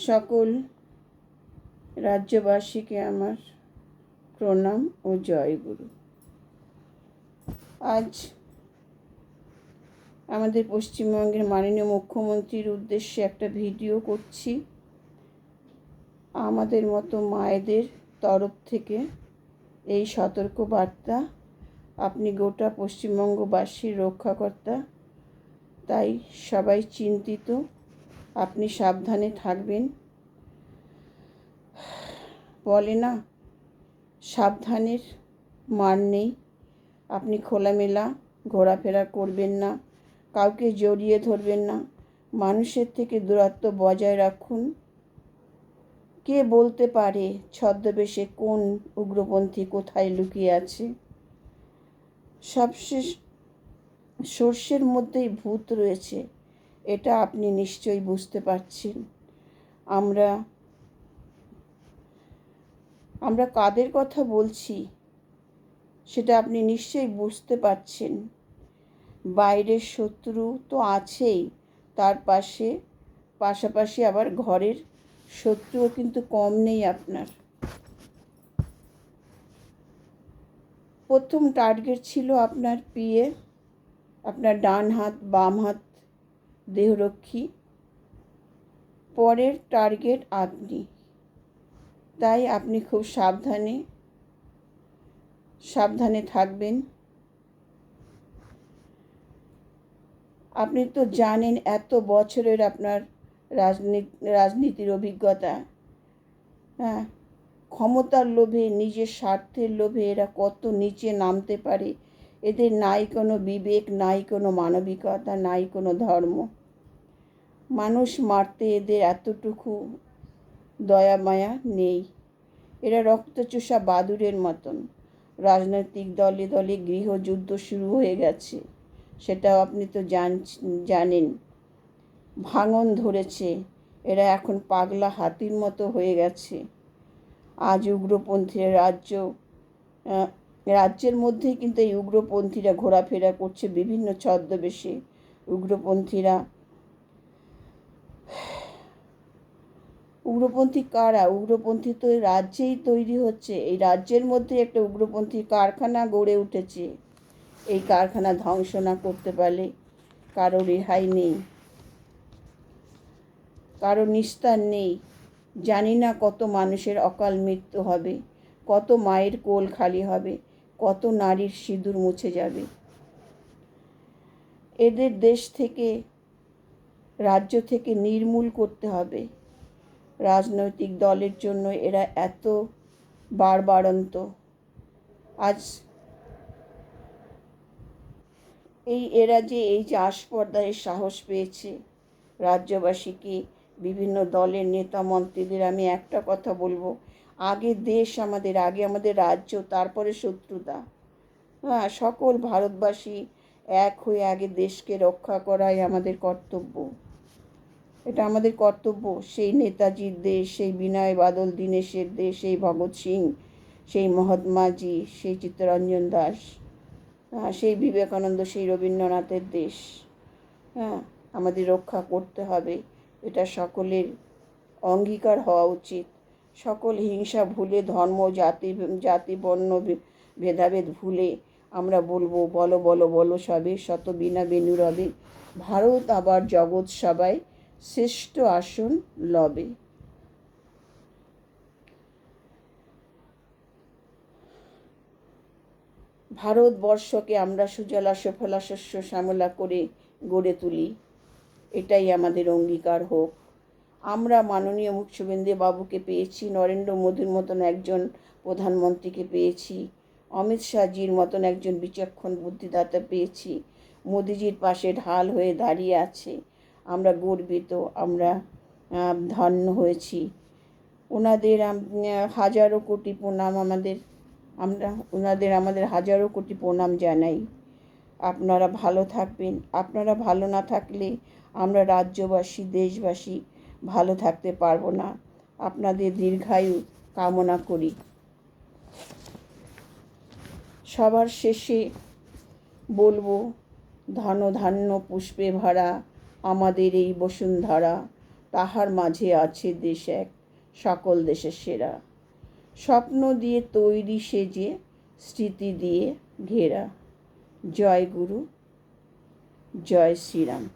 সকল রাজ্যবাসীকে আমার প্রণাম ও জয়গুরু। আজ আমাদের পশ্চিমবঙ্গের মাননীয় মুখ্যমন্ত্রীর উদ্দেশ্যে একটা ভিডিও করছি। আমাদের মতো মায়েদের তরফ থেকে এই সতর্ক বার্তা, আপনি গোটা পশ্চিমবঙ্গবাসীর রক্ষাকর্তা, তাই সবাই চিন্তিত, আপনি সাবধানে থাকবেন। বলে না, সাবধানের মার নেই। আপনি খোলামেলা ঘোরাফেরা করবেন না, কাউকে জড়িয়ে ধরবেন না, মানুষের থেকে দূরত্ব বজায় রাখুন। কে বলতে পারে ছদ্মবেশে কোন উগ্রপন্থী কোথায় লুকিয়ে আছে? সবশেষ সর্ষের মধ্যেই ভূত রয়েছে, এটা আপনি নিশ্চয়ই বুঝতে পারছেন। আমরা কাদের কথা বলছি সেটা আপনি নিশ্চয়ই বুঝতে পারছেন। বাইরের শত্রু তো আছেই, তার পাশাপাশি আবার ঘরের শত্রুও কিন্তু কম নেই আপনার। প্রথম টার্গেট ছিল আপনার পিএ, আপনার ডান হাত বাম হাত দেহরক্ষী। পরের টার্গেট আপনি, তাই আপনি খুব সাবধানে থাকবেন। আপনি তো জানেন, এত বছরের আপনার রাজনীতির অভিজ্ঞতা, হ্যাঁ, ক্ষমতার লোভে, নিজের স্বার্থের লোভে এরা কত নিচে নামতে পারে। এদের নাই কোনো বিবেক, নাই কোনো মানবিকতা, নাই কোনো ধর্ম। মানুষ মারতে এদের এতটুকু দয়া মায়া নেই। এরা রক্তচোষা বাদুড়ের মতন। রাজনৈতিক দলে দলে গৃহযুদ্ধ শুরু হয়ে গেছে, সেটাও আপনি তো জানেন। ভাঙন ধরেছে, এরা এখন পাগলা হাতির মতো হয়ে গেছে। আজ উগ্রপন্থীরা রাজ্যের মধ্যেই কিন্তু এই উগ্রপন্থীরা ঘোরাফেরা করছে বিভিন্ন ছদ্মবেশে। উগ্রপন্থী কারা? উগ্রপন্থী তো রাজ্যেই তৈরি হচ্ছে। এই রাজ্যের মধ্যে একটা উগ্রপন্থী কারখানা গড়ে উঠেছে। এই কারখানা ধ্বংস না করতে পারলে কারো রেহাই নেই, কারো নিস্তার নেই। জানি না কত মানুষের অকাল মৃত্যু হবে, কত মায়ের কোল খালি হবে, কত নারীর সিঁদুর মুছে যাবে। এদের দেশ থেকে, রাজ্য থেকে নির্মূল করতে হবে। রাজনৈতিক দলের জন্য এরা এত বাড়বাড়ন্ত। আজ এরা যে এই যে আসপর্দায় সাহস পেয়েছে, রাজ্যবাসীকে, বিভিন্ন দলের নেতা মন্ত্রীদের আমি একটা কথা বলবো, আগে দেশ আমাদের, আগে আমাদের রাজ্য, তারপরে শত্রুতা। হ্যাঁ, সকল ভারতবাসী এক হয়ে আগে দেশকে রক্ষা করাই আমাদের কর্তব্য। এটা আমাদের কর্তব্য। সেই নেতাজির দেশ, সেই বিনয় বাদল দীনেশের দেশ, সেই ভগৎ সিং, সেই মহাত্মাজি, সেই চিত্তরঞ্জন দাস, সেই বিবেকানন্দ, সেই রবীন্দ্রনাথের দেশ। হ্যাঁ, আমাদের রক্ষা করতে হবে, এটা সকলের অঙ্গীকার হওয়া উচিত। সকল হিংসা ভুলে, ধর্ম জাতি বর্ণ ভেদাভেদ ভুলে আমরা বলবো, বলো বলো বলো সবে, শত বিনা বেনু রবে, ভারত আবার জগৎ সবাই শ্রেষ্ঠ আসন লবে। ভারতবর্ষকে আমরা সুজলা সুফলা শস্য শ্যামলা করে গড়ে তুলি, এটাই আমাদের অঙ্গীকার হোক। আমরা মাননীয় মুখ্যমন্ত্রী বাবুকে পেয়েছি, নরেন্দ্র মোদীর মতন একজন প্রধানমন্ত্রীকে পেয়েছি, অমিত শাহজির মতন একজন বিচক্ষণ বুদ্ধিদাতা পেয়েছি, মোদিজির পাশে ঢাল হয়ে দাঁড়িয়ে আছে। আমরা গর্বিত, আমরা ধন্য হয়েছি। ওনাদের হাজারো কোটি প্রণাম। আমাদের হাজারো কোটি প্রণাম জানাই। আপনারা ভালো থাকবেন। আপনারা ভালো না থাকলে আমরা রাজ্যবাসী, দেশবাসী ভালো থাকতে পারবো না। আপনাদের দীর্ঘায়ু কামনা করি। সবার শেষে বলবো, ধন ধান্য পুষ্পে ভরা আমাদের এই বসুন্ধরা, তাহার মাঝে আছে দেশ এক, সকল দেশের সেরা। স্বপ্ন দিয়ে তৈরি সে যে, স্মৃতি দিয়ে ঘেরা। জয় গুরু, জয় শ্রীরাম।